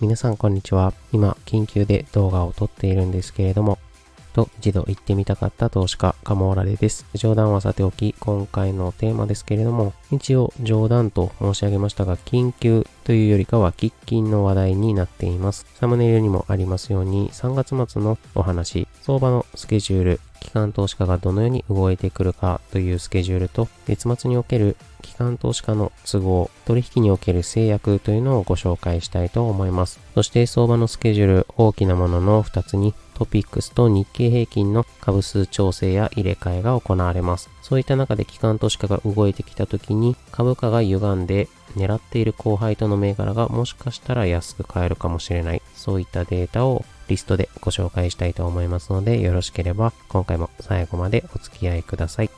皆さんこんにちは。今、緊急で動画を撮っているんですけれども、一度行ってみたかった投資家、カモーラレです。冗談はさておき、今回のテーマですけれども、一応冗談と申し上げましたが、緊急というよりかは喫緊の話題になっています。サムネイルにもありますように、3月末のお話、相場のスケジュール、機関投資家がどのように動いてくるかというスケジュールと、月末における機関投資家の都合、取引における制約というのをご紹介したいと思います。そして相場のスケジュール、大きなものの2つに、トピックスと日経平均の株数調整や入れ替えが行われます。そういった中で機関投資家が動いてきたときに株価が歪んで狙っている高配当の銘柄がもしかしたら安く買えるかもしれない。そういったデータをリストでご紹介したいと思いますので、よろしければ今回も最後までお付き合いください。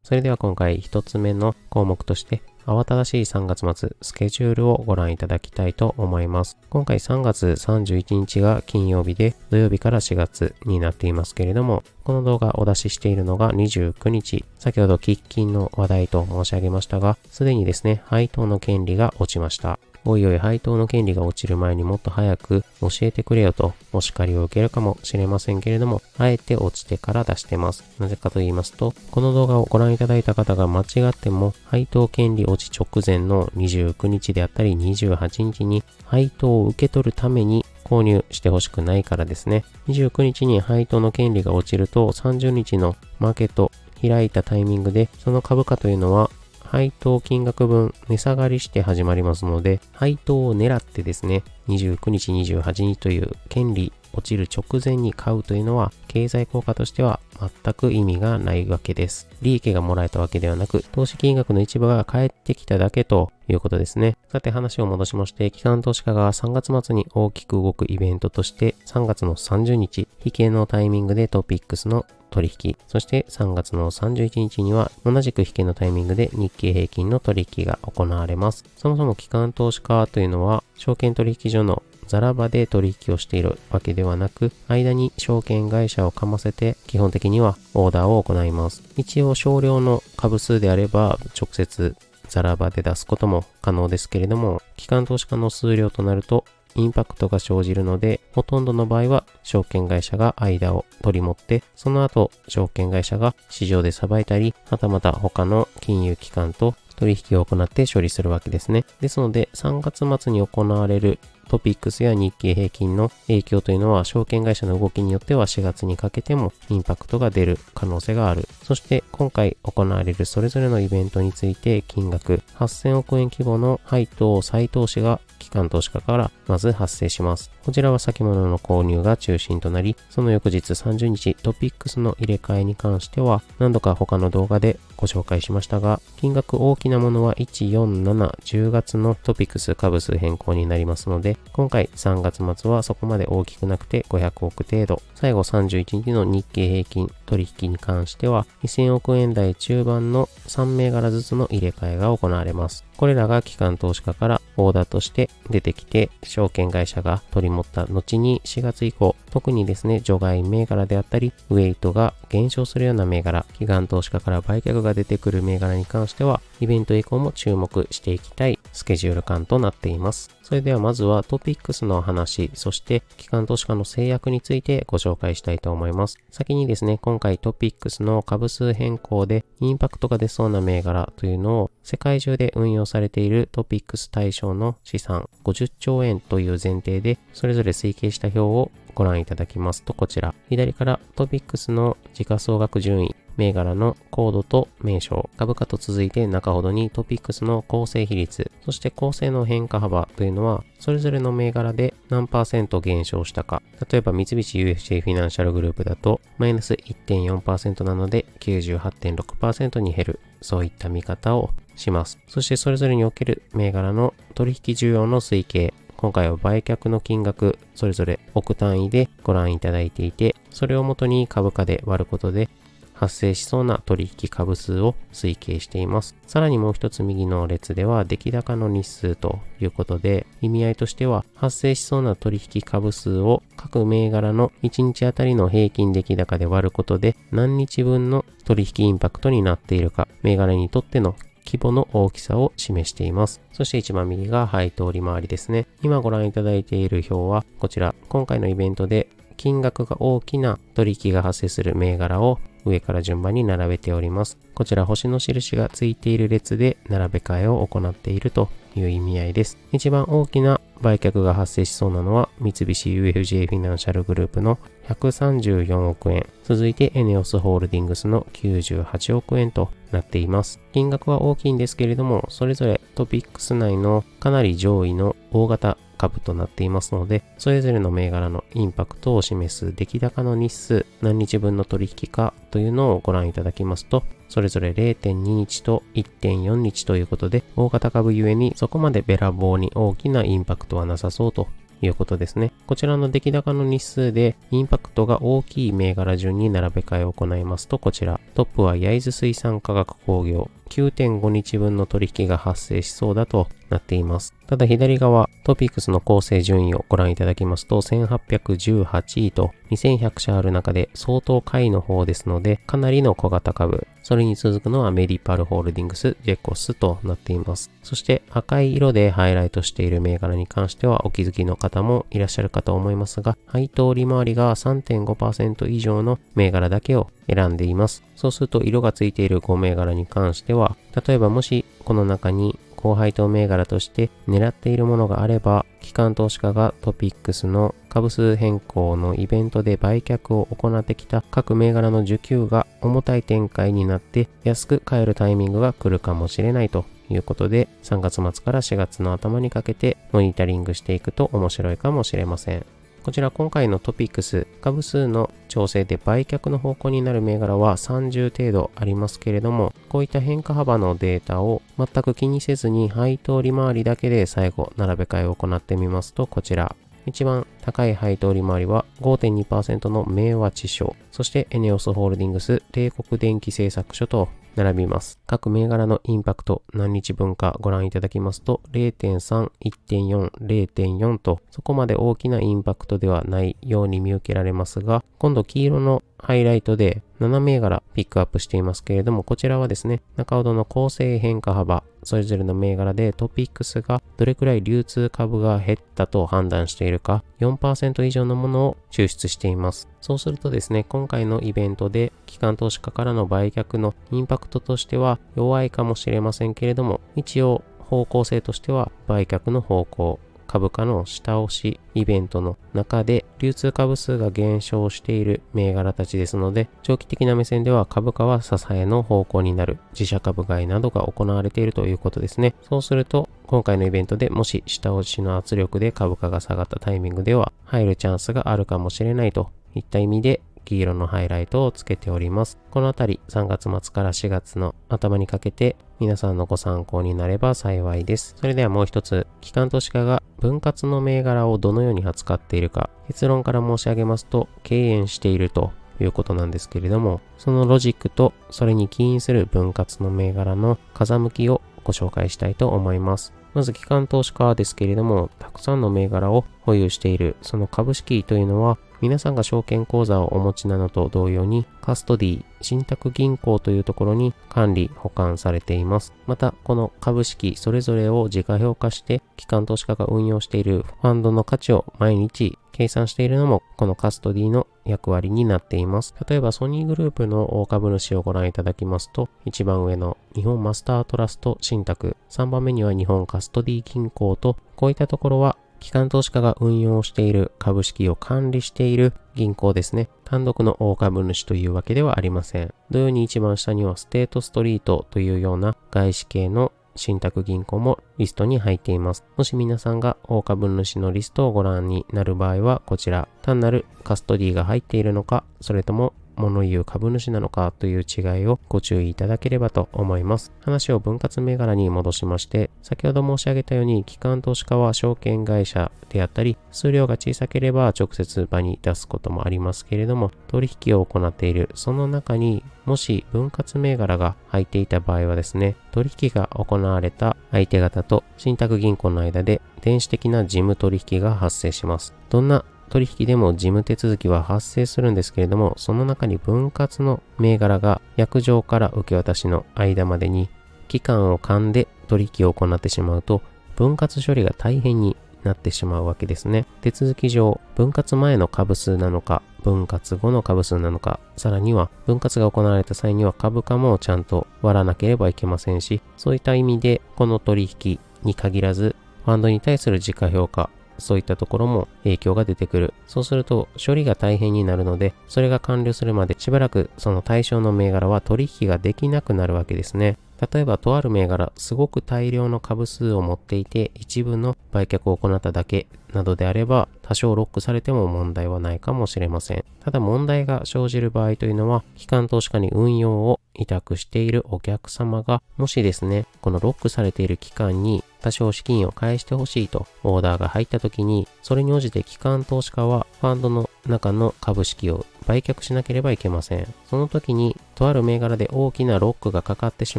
それでは今回一つ目の項目として慌ただしい3月末スケジュールをご覧いただきたいと思います。今回3月31日が金曜日で土曜日から4月になっていますけれども、この動画をお出ししているのが29日。先ほど喫緊の話題と申し上げましたが、すでにですね、配当の権利が落ちました。おいおい配当の権利が落ちる前にもっと早く教えてくれよとお叱りを受けるかもしれませんけれども、あえて落ちてから出してます。なぜかと言いますと、この動画をご覧いただいた方が間違っても配当権利落ち直前の29日であったり28日に配当を受け取るために購入してほしくないからですね。29日に配当の権利が落ちると30日のマーケット開いたタイミングでその株価というのは配当金額分値下がりして始まりますので、配当を狙ってですね、29日、28日という権利落ちる直前に買うというのは、経済効果としては全く意味がないわけです。利益がもらえたわけではなく、投資金額の一部が返ってきただけということですね。さて話を戻しまして、機関投資家が3月末に大きく動くイベントとして、3月の30日、引けのタイミングでトピックスの取引、そして3月の31日には同じく引けのタイミングで日経平均の取引が行われます。そもそも機関投資家というのは証券取引所のザラ場で取引をしているわけではなく、間に証券会社をかませて基本的にはオーダーを行います。一応少量の株数であれば直接ザラ場で出すことも可能ですけれども、機関投資家の数量となるとインパクトが生じるので、ほとんどの場合は証券会社が間を取り持って、その後証券会社が市場でさばいたり、はたまた他の金融機関と取引を行って処理するわけですね。ですので3月末に行われるトピックスや日経平均の影響というのは証券会社の動きによっては4月にかけてもインパクトが出る可能性がある。そして今回行われるそれぞれのイベントについて金額8000億円規模の配当再投資が機関投資家からまず発生します。こちらは先物の購入が中心となり、その翌日30日トピックスの入れ替えに関しては何度か他の動画でご紹介しましたが、金額大きなものは147、10月のトピックス株数変更になりますので、今回3月末はそこまで大きくなくて500億程度、最後31日の日経平均取引に関しては2000億円台中盤の3銘柄ずつの入れ替えが行われます。これらが機関投資家からオーダーとして出てきて、証券会社が取り持った後に4月以降、特にですね、除外銘柄であったり、ウェイトが減少するような銘柄、機関投資家から売却が出てくる銘柄に関しては、イベント以降も注目していきたいスケジュール感となっています。それではまずはトピックスの話、そして機関投資家の制約についてご紹介したいと思います。先にですね、今回トピックスの株数変更でインパクトが出そうな銘柄というのを世界中で運用されているトピックス対象の資産50兆円という前提でそれぞれ推計した表をご覧いただきますと、こちら左からトピックスの時価総額順位、銘柄のコードと名称、株価と続いて中ほどにトピックスの構成比率、そして構成の変化幅というのはそれぞれの銘柄で何%減少したか。例えば三菱 UFJ フィナンシャルグループだとマイナス 1.4% なので 98.6% に減る。そういった見方をします。そしてそれぞれにおける銘柄の取引需要の推計、今回は売却の金額それぞれ億単位でご覧いただいていて、それをもとに株価で割ることで発生しそうな取引株数を推計しています。さらにもう一つ右の列では出来高の日数ということで、意味合いとしては発生しそうな取引株数を各銘柄の1日あたりの平均出来高で割ることで何日分の取引インパクトになっているか、銘柄にとっての規模の大きさを示しています。そして一番右が配当利回りですね。今ご覧いただいている表はこちら、今回のイベントで金額が大きな取引が発生する銘柄を上から順番に並べております。こちら星の印がついている列で並べ替えを行っているという意味合いです。一番大きな売却が発生しそうなのは三菱 UFJ フィナンシャルグループの134億円。続いてエネオスホールディングスの98億円となっています。金額は大きいんですけれども、それぞれトピックス内のかなり上位の大型株となっていますので、それぞれの銘柄のインパクトを示す出来高の日数、何日分の取引かというのをご覧いただきますと、それぞれ 0.2 日と 1.4 日ということで、大型株ゆえにそこまでべらぼうに大きなインパクトはなさそうということですね。こちらの出来高の日数でインパクトが大きい銘柄順に並べ替えを行いますと、こちらトップは焼津水産化学工業、9.5 日分の取引が発生しそうだとなっています。ただ左側トピックスの構成順位をご覧いただきますと、1818位と2100社ある中で相当下位の方ですので、かなりの小型株、それに続くのはメディパルホールディングス、ジェコスとなっています。そして赤い色でハイライトしている銘柄に関してはお気づきの方もいらっしゃるかと思いますが、配当利回りが 3.5% 以上の銘柄だけを選んでいます。そうすると色がついている5銘柄に関しては、例えばもしこの中に高配当銘柄として狙っているものがあれば、機関投資家がトピックスの株数変更のイベントで売却を行ってきた各銘柄の需給が重たい展開になって安く買えるタイミングが来るかもしれないということで、3月末から4月の頭にかけてモニタリングしていくと面白いかもしれません。こちら今回のトピックス株数の調整で売却の方向になる銘柄は30程度ありますけれども、こういった変化幅のデータを全く気にせずに配当利回りだけで最後並べ替えを行ってみますと、こちら一番高い配当利回りは 5.2% の明和地所、そしてエネオスホールディングス、帝国電気製作所と並びます。各銘柄のインパクト何日分かご覧いただきますと 0.3、1.4、0.4 とそこまで大きなインパクトではないように見受けられますが、今度黄色のハイライトで7銘柄ピックアップしていますけれども、こちらはですね、中ほどの構成変化幅、それぞれの銘柄でトピックスがどれくらい流通株が減ったと判断しているか 4% 以上のものを抽出しています。そうするとですね、今回のイベントで機関投資家からの売却のインパクトとしては弱いかもしれませんけれども、一応方向性としては売却の方向、株価の下押しイベントの中で流通株数が減少している銘柄たちですので、長期的な目線では株価は支えの方向になる自社株買いなどが行われているということですね。そうすると今回のイベントでもし下押しの圧力で株価が下がったタイミングでは入るチャンスがあるかもしれないといった意味で黄色のハイライトをつけております。このあたり3月末から4月の頭にかけて皆さんのご参考になれば幸いです。それではもう一つ、機関投資家が分割の銘柄をどのように扱っているか、結論から申し上げますと敬遠しているということなんですけれども、そのロジックとそれに起因する分割の銘柄の風向きをご紹介したいと思います。まず機関投資家ですけれども、たくさんの銘柄を保有しているその株式というのは、皆さんが証券口座をお持ちなのと同様にカストディ、信託銀行というところに管理保管されています。またこの株式それぞれを自家評価して機関投資家が運用しているファンドの価値を毎日計算しているのもこのカストディの役割になっています。例えばソニーグループの大株主をご覧いただきますと、一番上の日本マスタートラスト信託、3番目には日本カストディ銀行と、こういったところは機関投資家が運用している株式を管理している銀行ですね。単独の大株主というわけではありません。同様に一番下にはステートストリートというような外資系の信託銀行もリストに入っています。もし皆さんが大株主のリストをご覧になる場合は、こちら単なるカストディが入っているのか、それとも物言う株主なのかという違いをご注意いただければと思います。話を分割銘柄に戻しまして、先ほど申し上げたように機関投資家は証券会社であったり、数量が小さければ直接場に出すこともありますけれども、取引を行っているその中にもし分割銘柄が入っていた場合はですね、取引が行われた相手方と信託銀行の間で電子的な事務取引が発生します。どんな取引でも事務手続きは発生するんですけれども、その中に分割の銘柄が約定から受け渡しの間までに期間を噛んで取引を行ってしまうと、分割処理が大変になってしまうわけですね。手続き上、分割前の株数なのか、分割後の株数なのか、さらには分割が行われた際には株価もちゃんと割らなければいけませんし、そういった意味でこの取引に限らず、ファンドに対する時価評価、そういったところも影響が出てくる。そうすると処理が大変になるので、それが完了するまでしばらくその対象の銘柄は取引ができなくなるわけですね。例えばとある銘柄、すごく大量の株数を持っていて、一部の売却を行っただけなどであれば、多少ロックされても問題はないかもしれません。ただ問題が生じる場合というのは、機関投資家に運用を委託しているお客様が、もしですね、このロックされている期間に多少資金を返してほしいとオーダーが入った時に、それに応じて機関投資家はファンドの中の株式を売却しなければいけません。その時に、とある銘柄で大きなロックがかかってし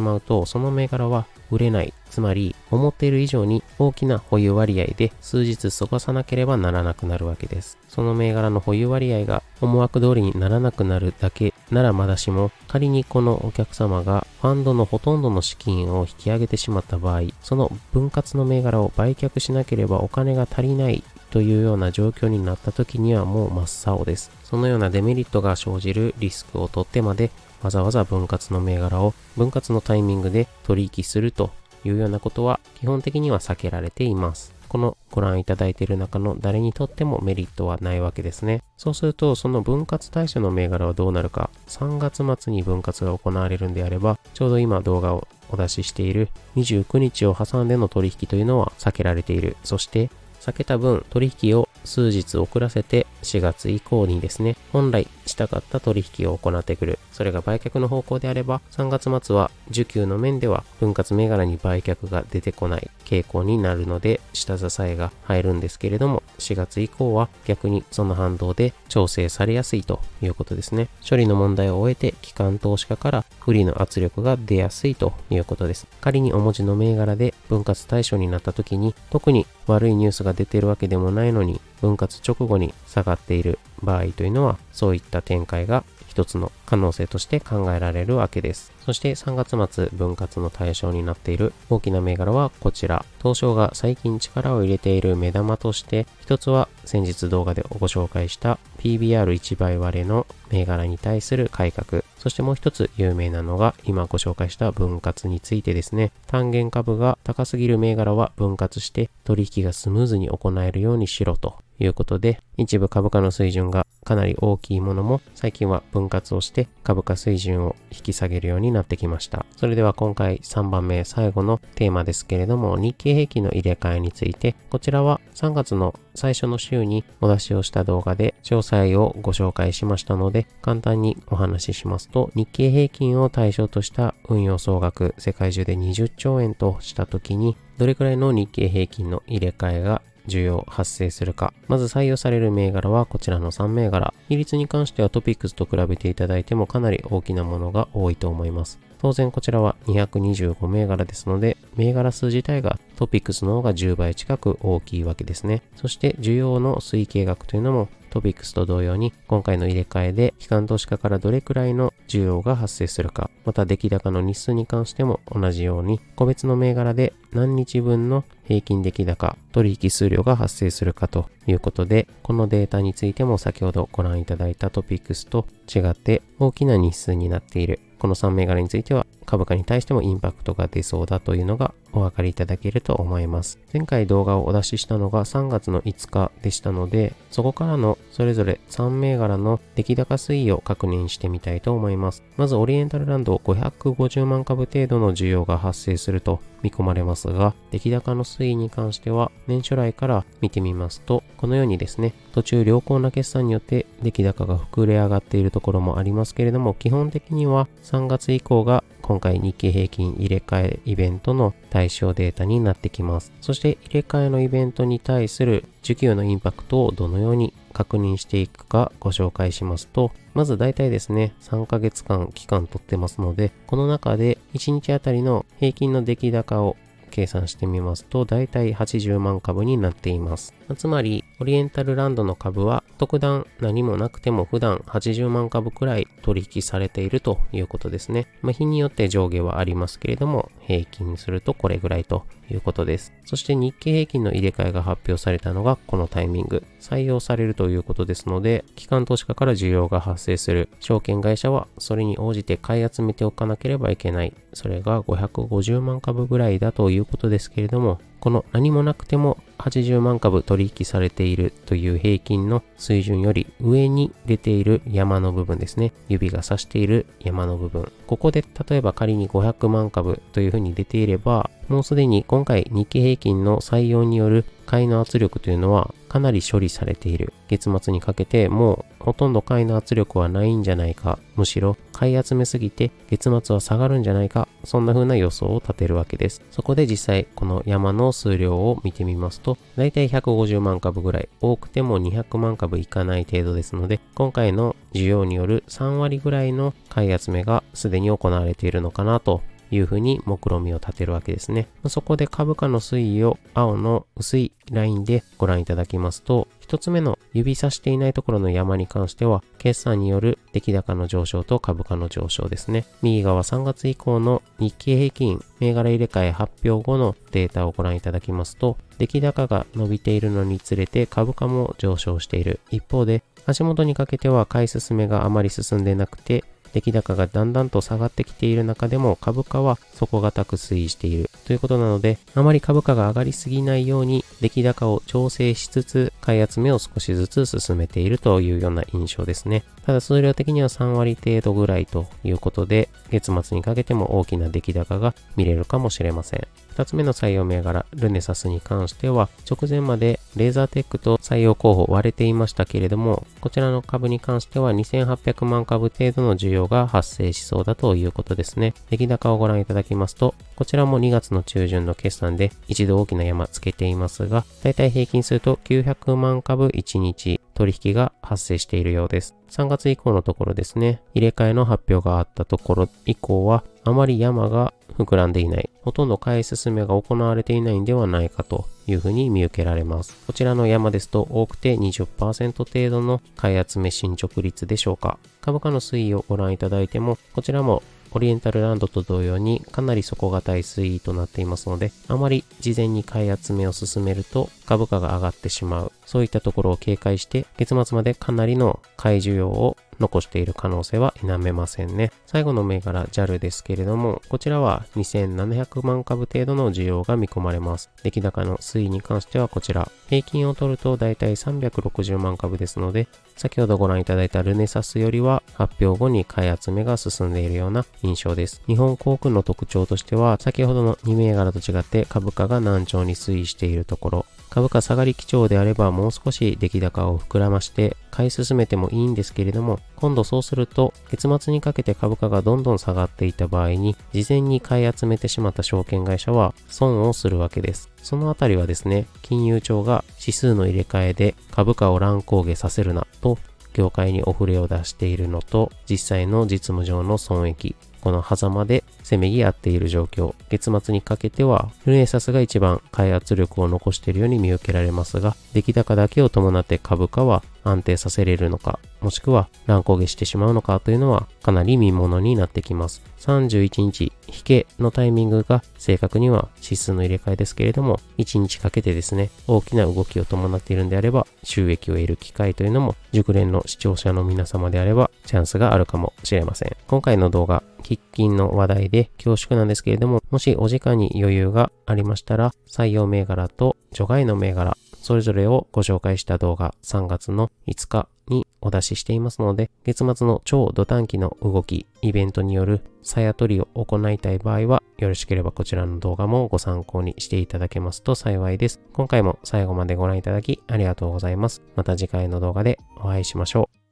まうと、その銘柄は売れない。つまり、思っている以上に大きな保有割合で数日過ごさなければならなくなるわけです。その銘柄の保有割合が思惑通りにならなくなるだけならまだしも、仮にこのお客様がファンドのほとんどの資金を引き上げてしまった場合、その分割の銘柄を売却しなければお金が足りないというような状況になった時にはもう真っ青です。そのようなデメリットが生じるリスクを取ってまでわざわざ分割の銘柄を分割のタイミングで取引するというようなことは基本的には避けられています。このご覧いただいている中の誰にとってもメリットはないわけですね。そうするとその分割対象の銘柄はどうなるか。3月末に分割が行われるんであれば、ちょうど今動画をお出ししている29日を挟んでの取引というのは避けられている。そして避けた分取引を数日遅らせて4月以降にですね、本来したかった取引を行ってくる。それが売却の方向であれば、3月末は需給の面では分割銘柄に売却が出てこない傾向になるので、下支えが入るんですけれども、4月以降は逆にその反動で調整されやすいということですね。処理の問題を終えて、機関投資家から不利の圧力が出やすいということです。仮にお文字の銘柄で分割対象になった時に、特に悪いニュースが出ているわけでもないのに、分割直後に下がっている場合というのは、そういった展開が一つの可能性として考えられるわけです。そして3月末分割の対象になっている大きな銘柄はこちら。東証が最近力を入れている目玉として、一つは先日動画でご紹介した PBR1 倍割れの銘柄に対する改革。そしてもう一つ有名なのが今ご紹介した分割についてですね。単元株が高すぎる銘柄は分割して取引がスムーズに行えるようにしろということで、一部株価の水準がかなり大きいものも最近は分割をして株価水準を引き下げるようになってきました。それでは今回3番目最後のテーマですけれども、日経平均の入れ替えについて、こちらは3月の最初の週にお出しをした動画で詳細をご紹介しましたので、簡単にお話ししますと、日経平均を対象とした運用総額世界中で20兆円としたときに、どれくらいの日経平均の入れ替えが需要発生するか。まず採用される銘柄はこちらの3銘柄。比率に関してはトピックスと比べていただいてもかなり大きなものが多いと思います。当然こちらは225銘柄ですので、銘柄数自体がトピックスの方が10倍近く大きいわけですね。そして需要の推計額というのもトピックスと同様に今回の入れ替えで機関投資家からどれくらいの需要が発生するか、また出来高の日数に関しても同じように個別の銘柄で何日分の平均出来高取引数量が発生するかということで、このデータについても先ほどご覧いただいたトピックスと違って大きな日数になっている。この3銘柄については株価に対してもインパクトが出そうだというのがお分かりいただけると思います。前回動画をお出ししたのが3月の5日でしたので、そこからのそれぞれ3銘柄の出来高推移を確認してみたいと思います。まずオリエンタルランド550万株程度の需要が発生すると見込まれますが、出来高の推移に関しては年初来から見てみますと、このようにですね、途中良好な決算によって出来高が膨れ上がっているところもありますけれども、基本的には3月以降が今回日経平均入れ替えイベントの対象データになってきます。そして入れ替えのイベントに対する需給のインパクトをどのように確認していくかご紹介しますと、まず大体ですね、3ヶ月間期間取ってますので、この中で1日あたりの平均の出来高を計算してみますと、大体80万株になっています。つまりオリエンタルランドの株は特段何もなくても普段80万株くらい取引されているということですね。日によって上下はありますけれども、平均するとこれぐらいということです。そして日経平均の入れ替えが発表されたのがこのタイミング。採用されるということですので、機関投資家から需要が発生する。証券会社はそれに応じて買い集めておかなければいけない。それが550万株ぐらいだということですけれども、この何もなくても80万株取引されているという平均の水準より上に出ている山の部分ですね。指が指している山の部分。ここで例えば仮に500万株というふうに出ていれば、もうすでに今回日経平均の採用による買いの圧力というのはかなり処理されている。月末にかけてもうほとんど買いの圧力はないんじゃないか。むしろ買い集めすぎて月末は下がるんじゃないか。そんな風な予想を立てるわけです。そこで実際この山の数量を見てみますと、だいたい150万株ぐらい、多くても200万株いかない程度ですので、今回の需要による3割ぐらいの買い集めがすでに行われているのかなというふうに目論見を立てるわけですね。そこで株価の推移を青の薄いラインでご覧いただきますと、一つ目の指差していないところの山に関しては、決算による出来高の上昇と株価の上昇ですね。右側3月以降の日経平均銘柄入れ替え発表後のデータをご覧いただきますと、出来高が伸びているのにつれて株価も上昇している。一方で、足元にかけては買い進めがあまり進んでなくて、出来高がだんだんと下がってきている中でも株価は底堅く推移しているということなので、あまり株価が上がりすぎないように出来高を調整しつつ買い集めを少しずつ進めているというような印象ですね。ただ数量的には3割程度ぐらいということで、月末にかけても大きな出来高が見れるかもしれません。2つ目の採用銘柄ルネサスに関しては、直前までレーザーテックと採用候補割れていましたけれども、こちらの株に関しては2800万株程度の需要が発生しそうだということですね。出来高をご覧いただきますと、こちらも2月の中旬の決算で一度大きな山つけていますが、だいたい平均すると900万株1日取引が発生しているようです。3月以降のところですね、入れ替えの発表があったところ以降はあまり山が膨らんでいない。ほとんど買い進めが行われていないんではないかというふうに見受けられます。こちらの山ですと多くて 20% 程度の買い集め進捗率でしょうか。株価の推移をご覧いただいても、こちらもオリエンタルランドと同様にかなり底堅い推移となっていますので、あまり事前に買い集めを進めると株価が上がってしまう。そういったところを警戒して月末までかなりの買い需要を残している可能性は否めませんね。最後の銘柄 JAL ですけれども、こちらは2700万株程度の需要が見込まれます。出来高の推移に関してはこちら、平均を取るとだいたい360万株ですので、先ほどご覧いただいたルネサスよりは発表後に買い集めが進んでいるような印象です。日本航空の特徴としては、先ほどの2銘柄と違って株価が軟調に推移しているところ、株価下がり基調であればもう少し出来高を膨らまして買い進めてもいいんですけれども、今度そうすると月末にかけて株価がどんどん下がっていた場合に、事前に買い集めてしまった証券会社は損をするわけです。そのあたりはですね、金融庁が指数の入れ替えで株価を乱高下させるなと業界にお触れを出しているのと、実際の実務上の損益、この狭間でせめぎ合っている状況、月末にかけてはルネサスが一番買い圧力を残しているように見受けられますが、出来高だけを伴って株価は安定させれるのか、もしくは乱高下してしまうのかというのはかなり見ものになってきます。31日引けのタイミングが正確には指数の入れ替えですけれども、1日かけてですね、大きな動きを伴っているんであれば収益を得る機会というのも熟練の視聴者の皆様であればチャンスがあるかもしれません。今回の動画、喫緊の話題で恐縮なんですけれども、もしお時間に余裕がありましたら、採用銘柄と除外の銘柄、それぞれをご紹介した動画、3月の5日にお出ししていますので、月末の超ド短期の動き、イベントによる鞘取りを行いたい場合は、よろしければこちらの動画もご参考にしていただけますと幸いです。今回も最後までご覧いただきありがとうございます。また次回の動画でお会いしましょう。